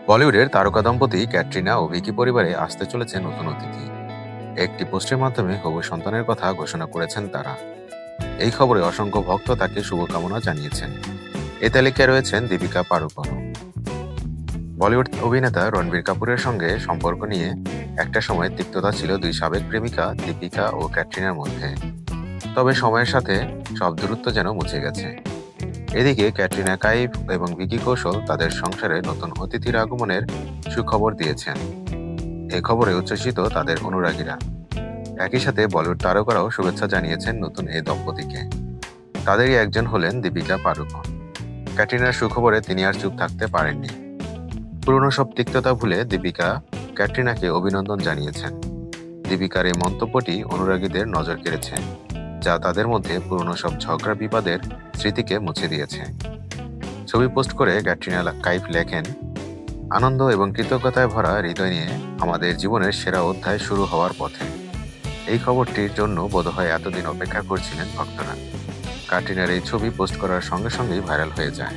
বলিউডের তারকা দম্পতি ক্যাটরিনা ও ভিকি পরিবারে আসতে চলেছে নতুন অতিথি। একটি পোস্টের মাধ্যমে হবু সন্তানের কথা ঘোষণা করেছেন তারা। এই খবরে অসংখ্য ভক্ত তাকে শুভকামনা জানিয়েছেন। এ তালিকায় রয়েছেন দীপিকা পাড়ুকোনও। বলিউড অভিনেতা রণবীর কাপুরের সঙ্গে সম্পর্ক নিয়ে একটা সময় তিক্ততা ছিল দুই সাবেক প্রেমিকা দীপিকা ও ক্যাটরিনার মধ্যে। তবে সময়ের সাথে সব দূরত্ব যেন মুছে গেছে। এদিকে ক্যাটরিনা কাইফ এবং ভিকি কৌশল তাদের সংসারে নতুন অতিথির আগমনের সুখবর দিয়েছেন। এ খবরে উচ্ছ্বসিত তাদের অনুরাগীরা। একই সাথে বলিউড তারকারাও শুভেচ্ছা জানিয়েছেন নতুন এই দম্পতিকে। তাদেরই একজন হলেন দীপিকা পাড়ুকোন। ক্যাটরিনার সুখবরে তিনি আর চুপ থাকতে পারেননি। পুরনো সব তিক্ততা ভুলে দীপিকা ক্যাটরিনাকে অভিনন্দন জানিয়েছেন। দীপিকার এই মন্তব্যটি অনুরাগীদের নজর কেড়েছে, যা তাদের মধ্যে পুরনো সব ঝগড়া বিবাদের স্মৃতিকে মুছে দিয়েছে। ছবি পোস্ট করে ক্যাটরিনা কাইফ লেখেন, আনন্দ এবং কৃতজ্ঞতায় ভরা হৃদয় নিয়ে আমাদের জীবনের সেরা অধ্যায় শুরু হওয়ার পথে। এই খবরটির জন্য বোধহয় এতদিন অপেক্ষা করছিলেন ভক্তরা। ক্যাটরিনার এই ছবি পোস্ট করার সঙ্গে সঙ্গেই ভাইরাল হয়ে যায়।